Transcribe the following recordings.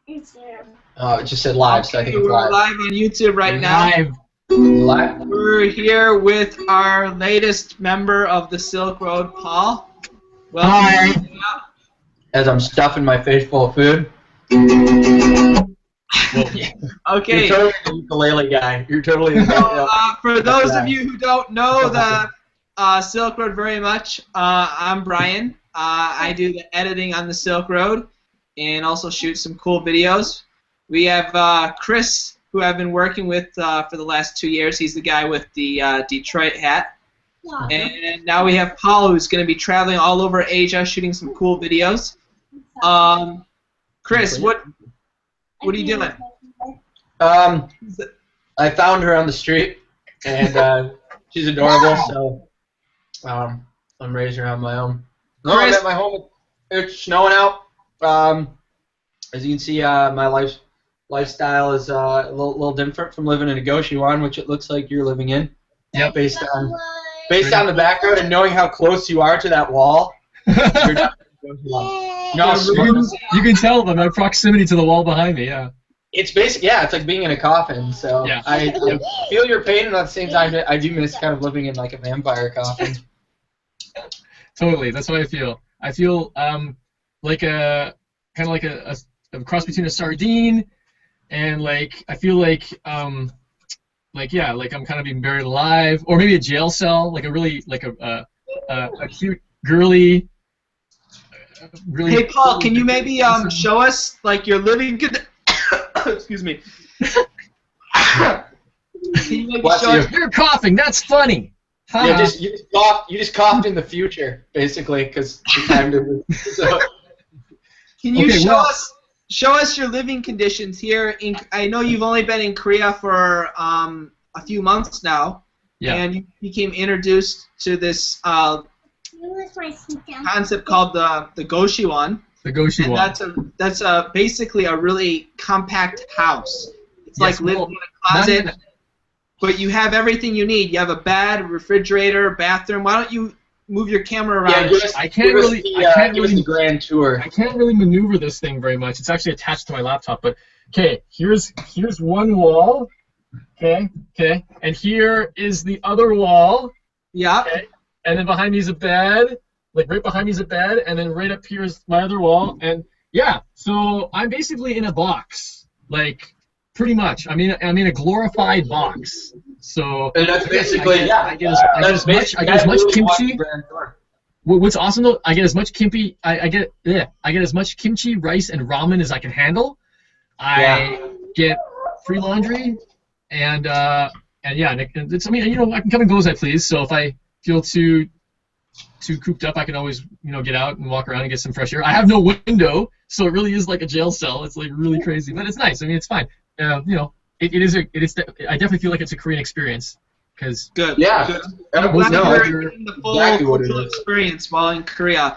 Oh, it just said live, so I think it's we're live. live on YouTube right now. Live. We're here with our latest member of the Silk Road, Paul. Welcome. Hi. As I'm stuffing my face full of food. Okay. You're totally the ukulele guy. You're totally the for those of you who don't know the Silk Road very much, I'm Brian. I do the editing on the Silk Road and also shoot some cool videos. We have Chris, who I've been working with for the last 2 years. He's the guy with the Detroit hat. Yeah. And now we have Paul, who's going to be traveling all over Asia, shooting some cool videos. Chris, what are you doing? I found her on the street, and she's adorable. So I'm raising her on my own. No, I'm at my home. It's snowing out. As you can see, my lifestyle is a little different from living in a Goshiwan, which it looks like you're living in. Yeah, based on the background and knowing how close you are to that wall. You're not no, you can tell by my proximity to the wall behind me. Yeah. It's basically, yeah, it's like being in a coffin. So yeah. I feel your pain, and at the same time, I do miss kind of living in like a vampire coffin. Totally, that's how I feel. I feel like a kind of like a cross between a sardine and like I feel like yeah, like I'm kind of being buried alive, or maybe a jail cell, like a really like a cute girly. Really hey Paul, can you maybe show us like your living excuse me. Can you maybe show us? You're coughing. That's funny. Yeah, you just coughed in the future, basically, because the time to. So. Can you show us your living conditions here? I know you've only been in Korea for a few months now, and you became introduced to this concept called the Goshiwan. The Goshiwan. And that's basically a really compact house. It's like living in a closet, but you have everything you need. You have a bed, refrigerator, bathroom. Why don't you move your camera around? Yeah, I can't really the grand tour. I can't really maneuver this thing very much. It's actually attached to my laptop. But okay, here's one wall. Okay, and here is the other wall. Yeah. Okay, and then behind me is a bed. Like right behind me is a bed, and then right up here is my other wall. And yeah, so I'm basically in a box, like pretty much. I mean a glorified box. So and that's basically I get as much kimchi. What's awesome though, I get as much kimchi. I get as much kimchi, rice, and ramen as I can handle. I get free laundry, and yeah, it's, I mean, I can come and go as I please. So if I feel too cooped up, I can always get out and walk around and get some fresh air. I have no window, so it really is like a jail cell. It's like really crazy, but it's nice. I mean, it's fine. It is. I definitely feel like it's a Korean experience. Cause good. Yeah. Good. I'm glad you're getting the full cultural experience while in Korea.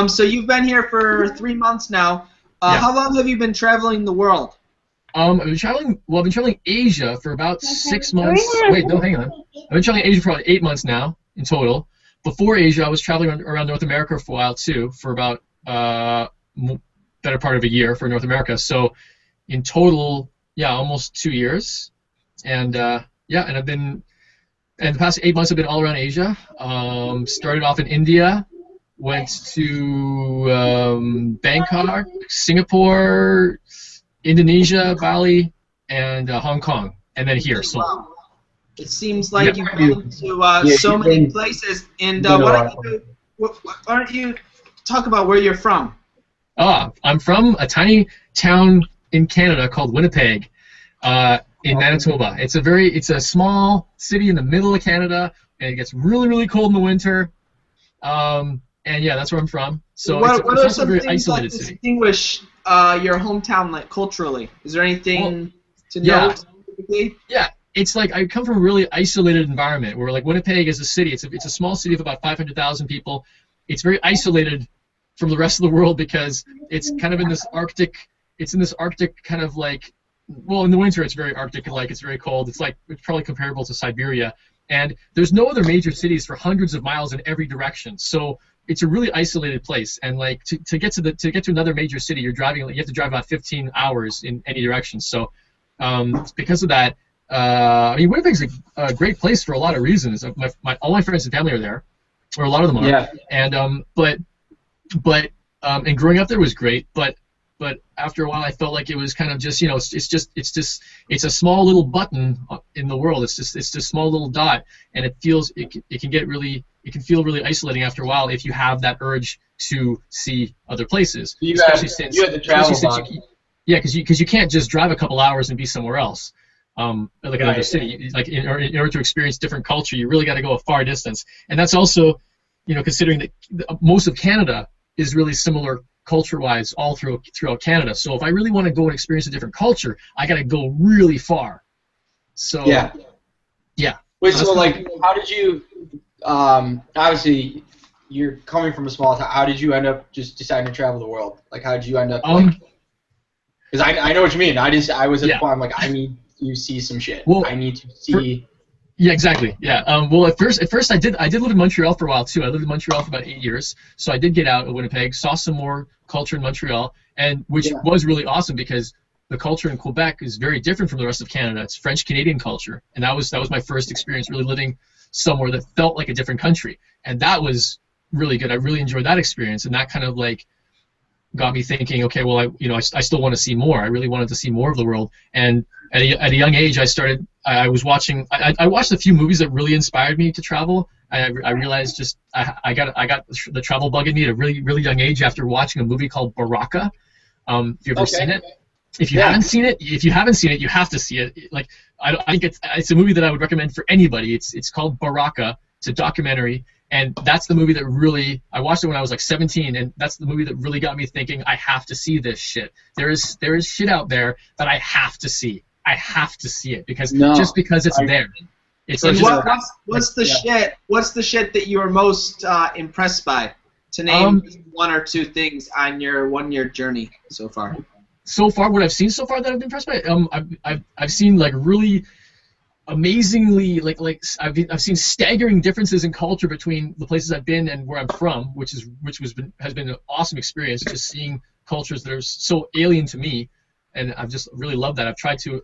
So you've been here for 3 months now. How long have you been traveling the world? I've been traveling Asia for about 6 months. Wait, no, hang on. I've been traveling Asia for about 8 months now in total. Before Asia, I was traveling around North America for a while too, for about better part of a year for North America. So in total, almost 2 years. And and I've been, and the past 8 months I've been all around Asia. Started off in India, went to Bangkok, Singapore, Indonesia, Bali, and Hong Kong, and then here. So. Wow. It seems like you've been to so many places. And why don't you talk about where you're from? I'm from a tiny town in Canada called Winnipeg, in Manitoba. It's a small city in the middle of Canada, and it gets really, really cold in the winter. And yeah, that's where I'm from. So what are also some a very things isolated that city. distinguish your hometown like culturally? Is there anything to note? Yeah. It's like I come from a really isolated environment where like Winnipeg is a city. It's a small city of about 500,000 people. It's very isolated from the rest of the world because it's kind of in this Arctic. It's in this Arctic kind of like, well, in the winter it's very Arctic-like. It's very cold. It's probably comparable to Siberia. And there's no other major cities for hundreds of miles in every direction. So it's a really isolated place, and like to get to another major city, you have to drive about 15 hours in any direction. So because of that, I mean, Winnipeg's a great place for a lot of reasons. All my friends and family are there, or a lot of them are. Yeah. And and growing up there was great, but after a while I felt like it was kind of just, it's a small little button in the world. It's just a small little dot, and it can feel really isolating after a while if you have that urge to see other places. You had the travel bug. Yeah, because you can't just drive a couple hours and be somewhere else. Like another city. Like in order to experience different culture, you really got to go a far distance. And that's also, considering that most of Canada is really similar culture-wise all throughout Canada. So if I really want to go and experience a different culture, I got to go really far. So yeah. Wait, so like, how did you? Obviously, you're coming from a small town. How did you end up just deciding to travel the world? Like, how did you end up? Because I know what you mean. I was at the point. I'm like, I need to see some shit. Well, I need to see. Yeah, exactly. Yeah. Well, at first I did live in Montreal for a while too. I lived in Montreal for about 8 years, so I did get out of Winnipeg, saw some more culture in Montreal, and which was really awesome because the culture in Quebec is very different from the rest of Canada. It's French Canadian culture, and that was my first experience really living somewhere that felt like a different country, and that was really good. I really enjoyed that experience, and that kind of like got me thinking, okay, well, I still want to see more. I really wanted to see more of the world, and at a young age, I watched a few movies that really inspired me to travel. I realized just I got the travel bug in me at a really, really young age after watching a movie called Baraka. If you've ever seen it, if you haven't seen it, you have to see it. Like I think it's a movie that I would recommend for anybody. It's called Baraka. It's a documentary, and that's the movie that really, I watched it when I was like 17, and that's the movie that really got me thinking, I have to see this shit. There is shit out there that I have to see. I have to see it just because it's there. It's what's the shit that you were most impressed by? To name one or two things on your 1 year journey so far. So far, what I've seen so far that I've been impressed by, I've seen like really amazingly I've seen staggering differences in culture between the places I've been and where I'm from, which has been an awesome experience, just seeing cultures that are so alien to me. And I've just really loved that. I've tried to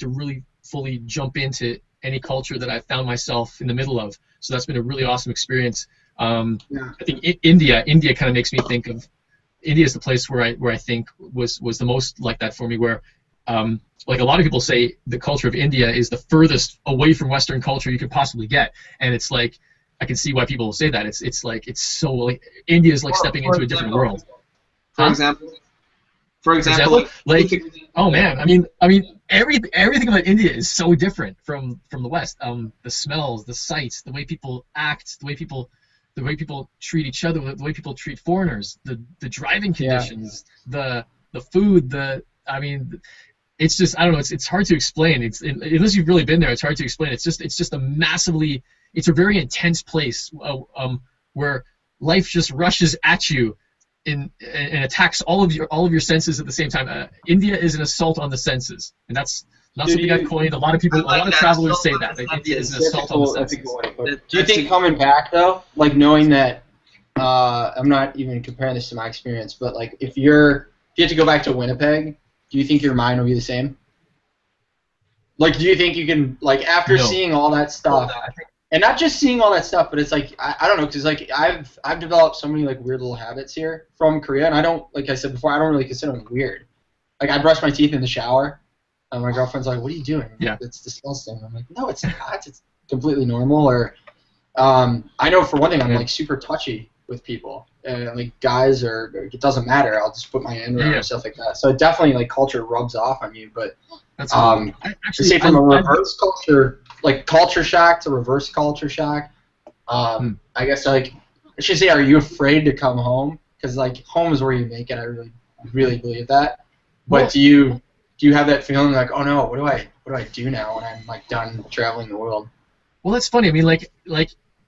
really fully jump into any culture that I found myself in the middle of. So that's been a really awesome experience. I think India kind of makes me think of, India is the place where I think was the most like that for me. Where like a lot of people say, the culture of India is the furthest away from Western culture you could possibly get, and it's like I can see why people say that. It's so like India is like stepping into a different world. For example, like oh man, I mean everything about India is so different from the West. The smells, the sights, the way people act, the way people treat each other, the way people treat foreigners, the driving conditions, the food, it's just, I don't know, it's hard to explain. Unless you've really been there, it's hard to explain. It's just it's a very intense place where life just rushes at you and attacks all of your senses at the same time. India is an assault on the senses, and that's not something I've coined. A lot of travelers say that India is an assault on the senses. Do you think coming back though, like knowing that, I'm not even comparing this to my experience, but like if you had to go back to Winnipeg, do you think your mind will be the same? Like, do you think you can, like, after seeing all that stuff, and not just seeing all that stuff, but it's like, I don't know, because like I've developed so many like weird little habits here from Korea, and I don't, like I said before, I don't really consider them weird. Like I brush my teeth in the shower, and my girlfriend's like, "What are you doing?" Yeah, it's disgusting. I'm like, "No, it's not. It's completely normal." Or I know for one thing, I'm like super touchy with people, and like guys, or it doesn't matter. I'll just put my hand around and stuff like that. So it definitely like culture rubs off on you. But actually, say from a reverse culture, like culture shock to reverse culture shock. I guess like I should say, are you afraid to come home? Because like home is where you make it. I really believe that. But do you have that feeling like, oh no, what do I do now when I'm like done traveling the world? Well, that's funny. I mean, like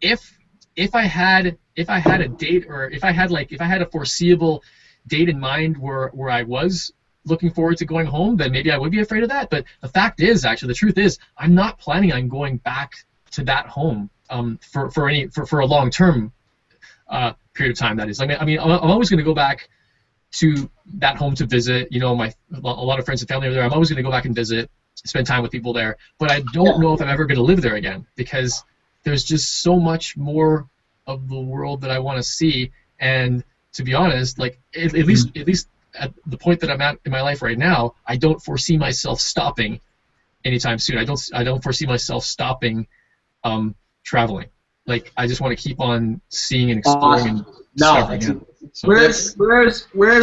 if I had a date, or if I had a foreseeable date in mind where I was looking forward to going home, then maybe I would be afraid of that. But the truth is, I'm not planning on going back to that home for a long term. period of time that is. I mean, I'm always going to go back to that home to visit. You know, a lot of friends and family are there. I'm always going to go back and visit, spend time with people there. But I don't know if I'm ever going to live there again, because there's just so much more of the world that I want to see. And to be honest, like at least at the point that I'm at in my life right now, I don't foresee myself stopping anytime soon. I don't foresee myself stopping traveling. Like, I just want to keep on seeing and exploring and discovering. So, where's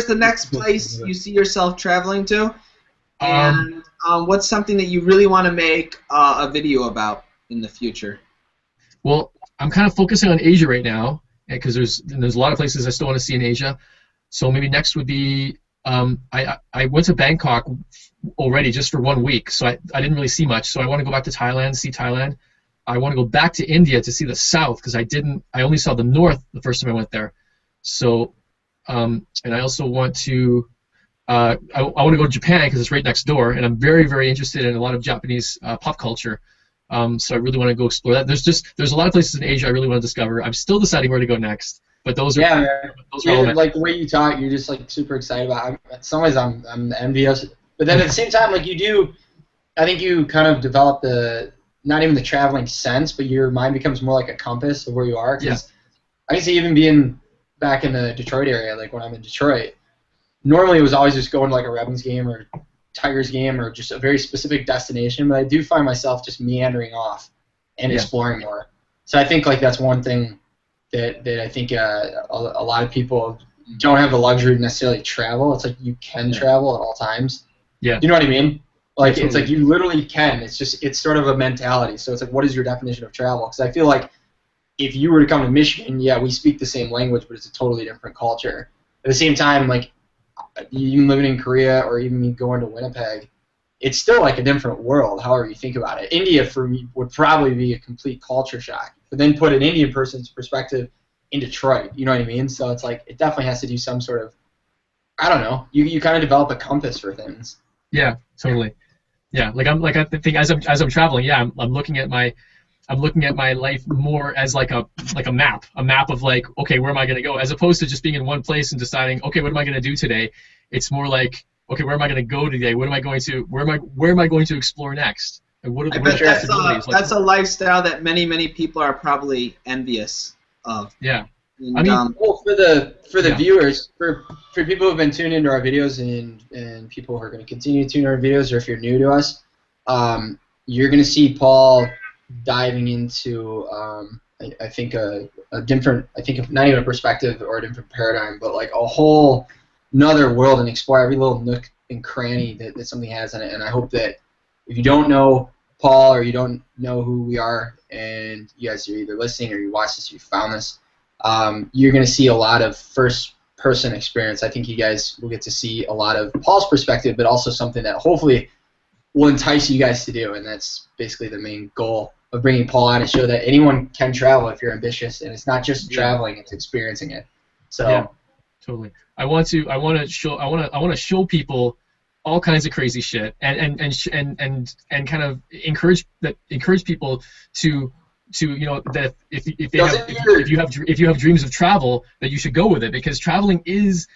the next place you see yourself traveling to? And what's something that you really want to make a video about in the future? Well, I'm kind of focusing on Asia right now, because there's a lot of places I still want to see in Asia. So maybe next would be I went to Bangkok already just for 1 week, so I didn't really see much. So I want to go back to Thailand, see Thailand. I want to go back to India to see the south, because I only saw the north the first time I went there. So and I also want to I want to go to Japan because it's right next door, and I'm very, very interested in a lot of Japanese pop culture. So I really want to go explore that. There's a lot of places in Asia I really want to discover. I'm still deciding where to go next, but those are like the way you talk, you're just like super excited about it. In some ways I'm envious, but then at the same time, like I think you kind of develop not even the traveling sense, but your mind becomes more like a compass of where you are. Because I can see even being back in the Detroit area, like when I'm in Detroit, normally it was always just going to like a Rebels game or Tigers game or just a very specific destination, but I do find myself just meandering off and exploring more. So I think like that's one thing that I think a lot of people don't have the luxury to necessarily travel. It's like you can travel at all times. Yeah. Do you know what I mean? Like it's like you literally can. It's sort of a mentality. So it's like, what is your definition of travel? Because I feel like if you were to come to Michigan, yeah, we speak the same language, but it's a totally different culture. At the same time, like even living in Korea or even me going to Winnipeg, it's still like a different world, however you think about it. India, for me, would probably be a complete culture shock. But then put an Indian person's perspective in Detroit, you know what I mean? So it's like, it definitely has to do some sort of, I don't know, you kind of develop a compass for things. Yeah, totally. Yeah, I think as I'm traveling, yeah, I'm looking at my life more as like a map of like, okay, where am I going to go, as opposed to just being in one place and deciding, okay, what am I going to do today? It's more like, okay, where am I going to go today? Where am I going to explore next? And what are the possibilities? That's a lifestyle that many people are probably envious of. Yeah. And, I mean, well, for the viewers, for people who have been tuned into our videos and people who are going to continue to tune our videos, or if you're new to us, you're going to see Paul diving into I think a different, I think not even a perspective or a different paradigm, but like a whole another world, and explore every little nook and cranny that something has in it. And I hope that if you don't know Paul or you don't know who we are, and you guys are either listening or you watch this or you found this, you're going to see a lot of first-person experience. I think you guys will get to see a lot of Paul's perspective, but also something that hopefully will entice you guys to do, and that's basically the main goal of bringing Paul on, to show that anyone can travel if you're ambitious, and it's not just traveling; it's experiencing it. So, yeah, totally. I want to show people all kinds of crazy shit, and kind of encourage people to that if you have dreams of travel, that you should go with it, because traveling is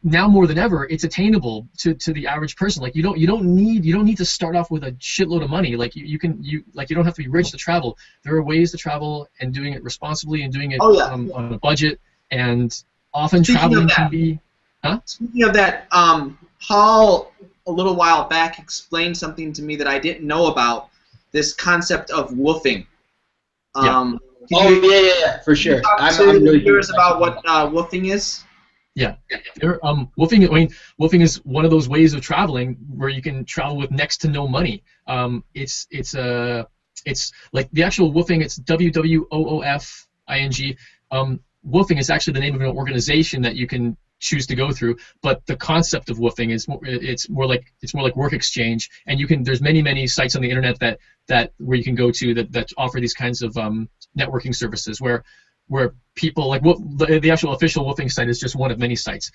now more than ever, it's attainable to the average person. Like you don't need to start off with a shitload of money. Like you don't have to be rich to travel. There are ways to travel, and doing it responsibly, and doing it on a budget, and often traveling can be. Speaking of that, Paul a little while back explained something to me that I didn't know about, this concept of woofing. Yeah, for sure. I'm really curious about what woofing is. Yeah. Woofing is one of those ways of traveling where you can travel with next to no money. It's like the actual woofing. It's WWOOFING. Woofing is actually the name of an organization that you can choose to go through, but the concept of woofing is more like work exchange, and there's many sites on the internet that where you can go to that offer these kinds of networking services where people like the actual official woofing site is just one of many sites,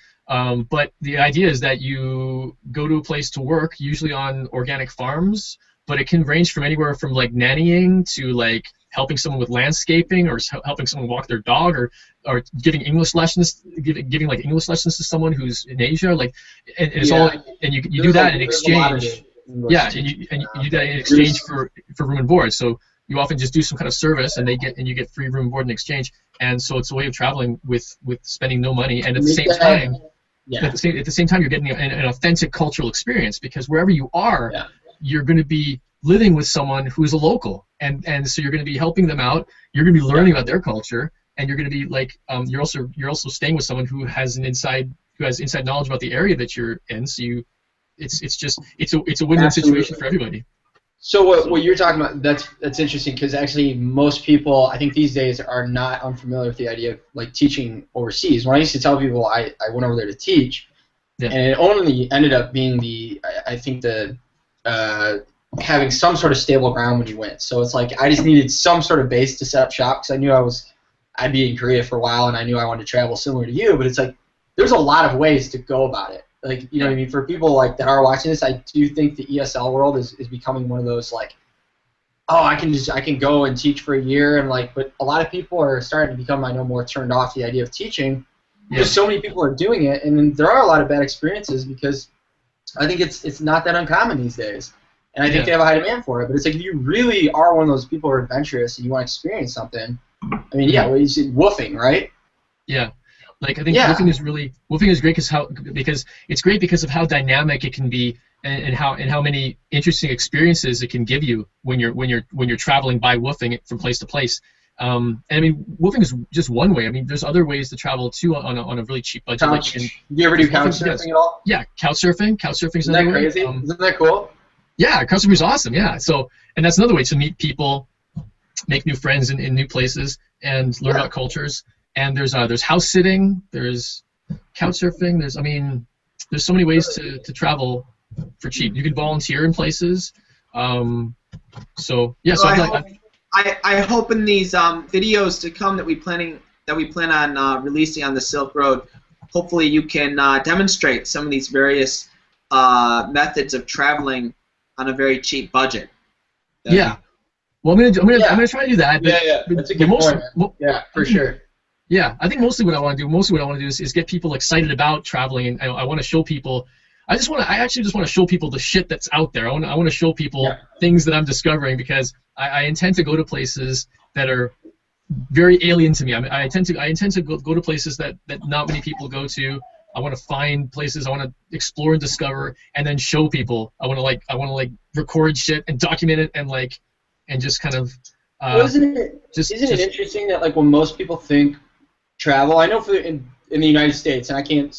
but the idea is that you go to a place to work, usually on organic farms, but it can range from anywhere from like nannying to like helping someone with landscaping, or helping someone walk their dog, or giving English lessons, giving like English lessons to someone who's in Asia, like, and it's all, and you do that in exchange. Yeah, and you do that in exchange for room and board. So you often just do some kind of service, and you get free room and board in exchange. And so it's a way of traveling with spending no money, and at the same time. Yeah. At the same time, you're getting an authentic cultural experience, because wherever you are, you're going to be living with someone who's a local, and so you're going to be helping them out. You're going to be learning about their culture, and you're going to be like you're also staying with someone who has inside knowledge about the area that you're in. So it's a win-win situation for everybody. So what you're talking about, that's interesting, because actually most people, I think these days, are not unfamiliar with the idea of like teaching overseas. When I used to tell people I went over there to teach, and it only ended up being having some sort of stable ground when you went. So it's like I just needed some sort of base to set up shop, because I knew I'd be in Korea for a while, and I knew I wanted to travel similar to you. But it's like there's a lot of ways to go about it. Like, you know what I mean? For people like that are watching this, I do think the ESL world is becoming one of those, like, oh, I can go and teach for a year, and like, but a lot of people are starting to become, I know, more turned off the idea of teaching, because so many people are doing it, and then there are a lot of bad experiences, because I think it's not that uncommon these days, and I think they have a high demand for it. But it's like, if you really are one of those people who are adventurous and you want to experience something, I mean, well, you said woofing, right? Yeah. Like, I think woofing is great because it's great because of how dynamic it can be, and how many interesting experiences it can give you when you're traveling by woofing from place to place. And I mean, woofing is just one way. I mean, there's other ways to travel too on a really cheap budget. Like do you ever do couch surfing at all? Yeah, couch surfing. Couch surfing is another way. Isn't that crazy? Isn't that cool? Yeah, couch surfing is awesome. Yeah. So, and that's another way to meet people, make new friends in new places, and learn about cultures. And there's house sitting, there's couch surfing, there's so many ways to travel for cheap. You can volunteer in places. So I hope in these videos to come that we plan on releasing on the Silk Road, hopefully you can demonstrate some of these various methods of traveling on a very cheap budget. Yeah. Well, I'm gonna try to do that. But, that's a good point. Yeah, for sure. Yeah, I think mostly what I want to do is get people excited about traveling, and I want to show people. I actually just want to show people the shit that's out there. I want to show people things that I'm discovering, because I intend to go to places that are very alien to me. I intend to go to places that not many people go to. I want to find places. I want to explore and discover, and then show people. I want to record shit and document it, and just kind of. Isn't it interesting that, like, when most people think travel, I know in the United States, and I can't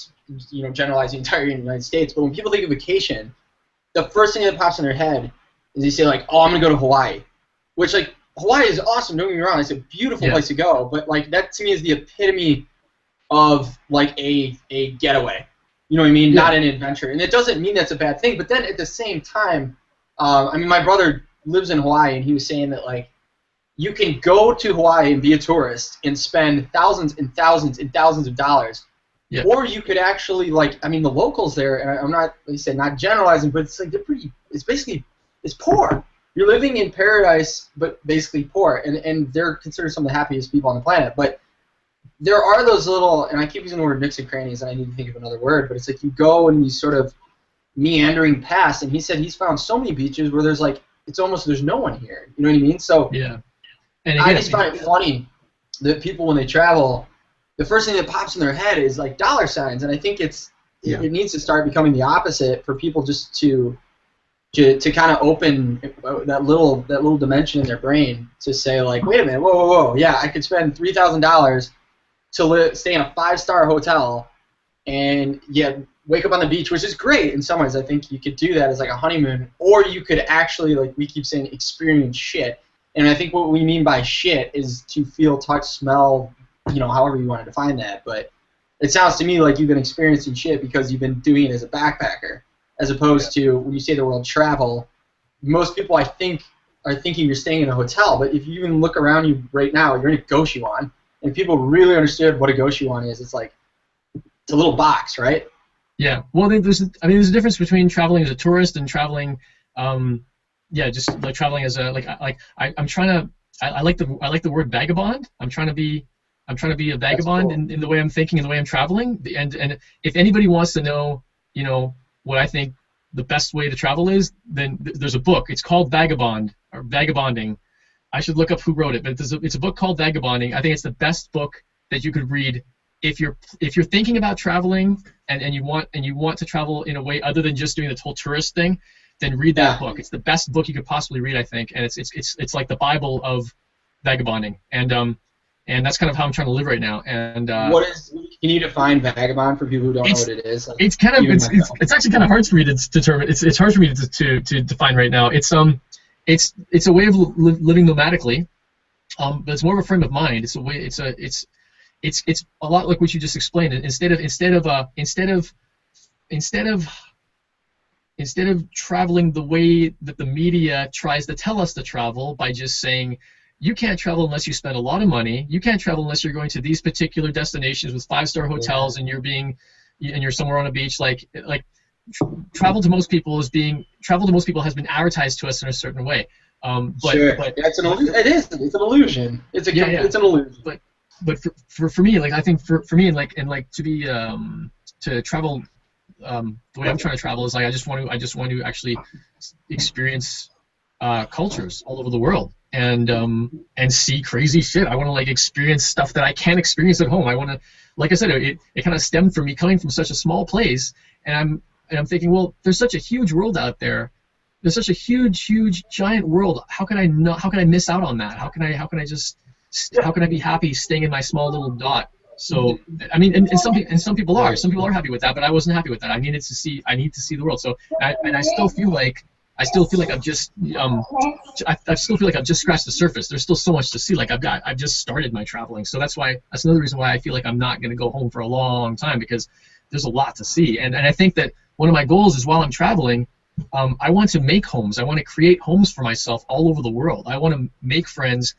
generalize the entire United States, but when people think of vacation, the first thing that pops in their head is they say, like, oh, I'm gonna go to Hawaii, which, like, Hawaii is awesome. Don't get me wrong, it's a beautiful place to go, but like that to me is the epitome of like a getaway. You know what I mean? Not an adventure, and it doesn't mean that's a bad thing. But then at the same time, I mean, my brother lives in Hawaii, and he was saying that, like, you can go to Hawaii and be a tourist and spend thousands and thousands and thousands of dollars, or you could actually, like, I mean, the locals there, and I'm not, like you said, not generalizing, but it's like it's poor. You're living in paradise, but basically poor, and they're considered some of the happiest people on the planet. But there are those little, and I keep using the word nooks and crannies, and I need to think of another word, but it's like you go in these sort of meandering paths, and he said he's found so many beaches where there's like, it's almost, there's no one here. You know what I mean? So and again, I just find it funny that people, when they travel, the first thing that pops in their head is like dollar signs, and I think it needs to start becoming the opposite for people, just to kind of open that little dimension in their brain to say, like, wait a minute, whoa, yeah, I could spend $3,000 to stay in a 5-star hotel and wake up on the beach, which is great in some ways. I think you could do that as like a honeymoon, or you could actually, like we keep saying, experience shit. And I think what we mean by shit is to feel, touch, smell, however you want to define that. But it sounds to me like you've been experiencing shit because you've been doing it as a backpacker, as opposed to when you say the word travel. Most people, I think, are thinking you're staying in a hotel. But if you even look around you right now, you're in a goshiwon. And if people really understood what a goshiwon is, it's like, it's a little box, right? Yeah. Well, there's a difference between traveling as a tourist and traveling, just like traveling as a I'm trying to I like the word vagabond. I'm trying to be a vagabond in the way I'm thinking and the way I'm traveling. And if anybody wants to know, what I think the best way to travel is, then there's a book. It's called Vagabond or Vagabonding. I should look up who wrote it, but it's a book called Vagabonding. I think it's the best book that you could read if you're thinking about traveling and you want to travel in a way other than just doing the whole tourist thing. Then read that book. It's the best book you could possibly read, I think, and it's like the Bible of vagabonding, and that's kind of how I'm trying to live right now. And can you define vagabond for people who don't know what it is? Like, it's actually kind of hard for me to determine. It's hard for me to define right now. It's a way of living nomadically, but it's more of a frame of mind. It's a way. It's a lot like what you just explained. Instead of traveling the way that the media tries to tell us to travel by just saying, you can't travel unless you spend a lot of money, you can't travel unless you're going to these particular destinations with 5-star hotels and you're somewhere on a beach, travel to most people has been advertised to us in a certain way. It's an illusion. It's an illusion. But for me, I think for me to travel the way I'm trying to travel is I just want to actually experience cultures all over the world and see crazy shit. I want to experience stuff that I can't experience at home. I want to, like I said, it kind of stemmed from me coming from such a small place, and I'm thinking, well, there's such a huge world out there. There's such a huge giant world. How can I miss out on that? How can I be happy staying in my small little dot? So I mean, and some people are happy with that, but I wasn't happy with that. I need to see the world. So I still feel like I've just scratched the surface. There's still so much to see. I've just started my traveling. So that's another reason why I feel like I'm not going to go home for a long time, because there's a lot to see. And I think that one of my goals is, while I'm traveling, I want to make homes. I want to create homes for myself all over the world. I want to make friends.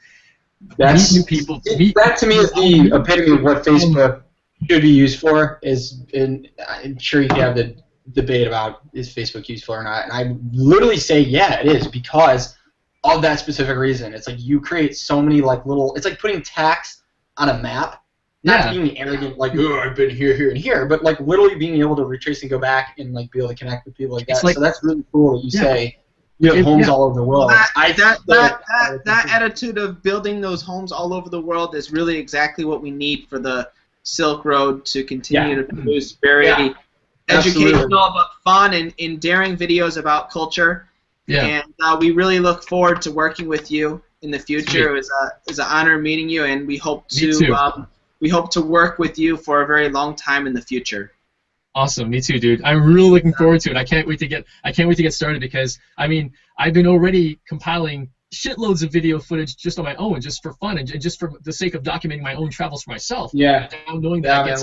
Meet new people. That to me is the epitome of what Facebook should be used for. I'm sure you can have the debate about, is Facebook useful or not, and I literally say yeah, it is, because of that specific reason. It's like you create so many little. It's like putting text on a map. Not being arrogant, I've been here, here, and here, but literally being able to retrace and go back and be able to connect with people like that. So that's really cool that you say. You have homes all over the world. That attitude of building those homes all over the world is really exactly what we need for the Silk Road to continue to produce very educational but fun and daring videos about culture. Yeah. And we really look forward to working with you in the future. It was an honor meeting you, and we hope to work with you for a very long time in the future. Awesome, me too, dude. I'm really looking forward to it. I can't wait to get started, because I mean, I've been already compiling shitloads of video footage just on my own, just for fun and just for the sake of documenting my own travels for myself. Yeah. Now knowing that,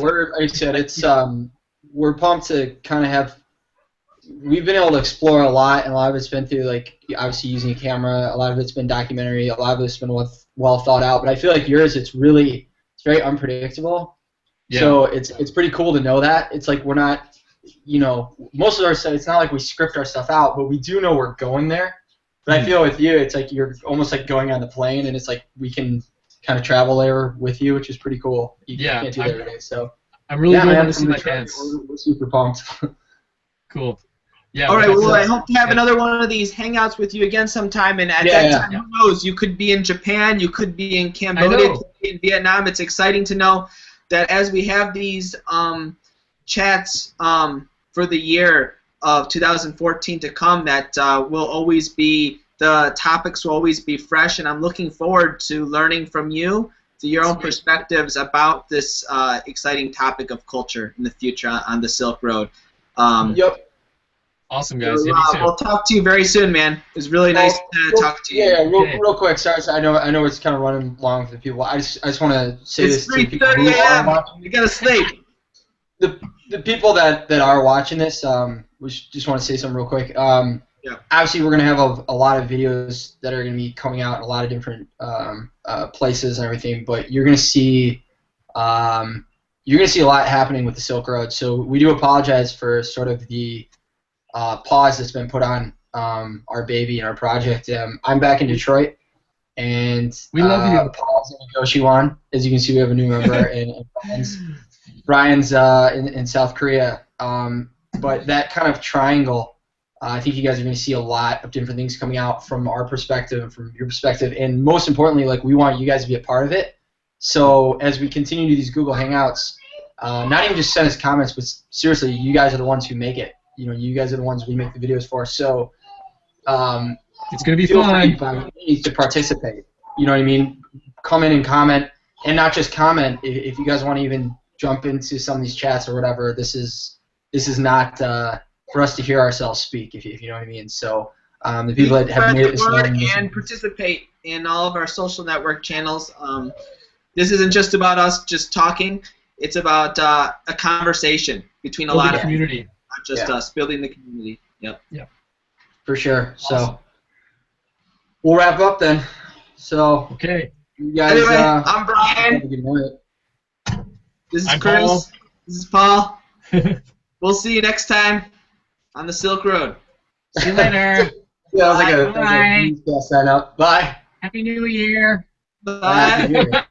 we're pumped to kind of have. We've been able to explore a lot, and a lot of it's been through obviously using a camera. A lot of it's been documentary. A lot of it's been well thought out. But I feel like yours, it's very unpredictable. Yeah. So it's pretty cool to know that. It's we're not, most of our stuff, it's not like we script our stuff out, but we do know we're going there. But I feel with you, it's you're almost going on the plane, and it's we can kind of travel there with you, which is pretty cool. You can't do that every day. So I'm really glad to see my chance. We're super pumped. Cool. Yeah. All right. Well, I hope to have another one of these hangouts with you again sometime. And at that time, who knows? You could be in Japan. You could be in Cambodia. You could be in Vietnam. It's exciting to know that as we have these chats for the year of 2014 to come, that the topics will always be fresh, and I'm looking forward to learning from you, to your own perspectives about this exciting topic of culture in the future on the Silk Road. Yep. Awesome, guys. We'll talk to you very soon, man. It was really nice to talk to you. Yeah, real quick. Sorry, I know it's kind of running long for the people. I just want to say this to people who are watching. You gotta sleep. The people that are watching this, we just want to say something real quick. Obviously, we're gonna have a lot of videos that are gonna be coming out in a lot of different places and everything. But you're gonna see a lot happening with the Silk Road. So we do apologize for sort of the pause that's been put on our baby and our project. I'm back in Detroit, and We love you. Paul's going to coach you on. As you can see, we have a new member, and Brian's in South Korea. But that kind of triangle, I think you guys are going to see a lot of different things coming out from our perspective and from your perspective, and most importantly, like, we want you guys to be a part of it. So as we continue to do these Google Hangouts, not even just send us comments, but seriously, you guys are the ones who make it. You guys are the ones we make the videos for. So it's going to be feel fun. free to participate. You know what I mean? Come in and comment, and not just comment. If you guys want to even jump into some of these chats or whatever, this is not for us to hear ourselves speak, if you know what I mean. So the people that have made it this word and participate in all of our social network channels. This isn't just about us just talking. It's about a conversation between a lot of community, people, not just us, building the community. Yep. Yep. For sure. Awesome. So we'll wrap up then. So okay. You guys. Anyway, I'm Brian. This is I'm Chris. Paul. This is Paul. We'll see you next time on the Silk Road. See you later. Yeah, that was a sign up. Bye. Happy New Year. Bye. Happy New Year.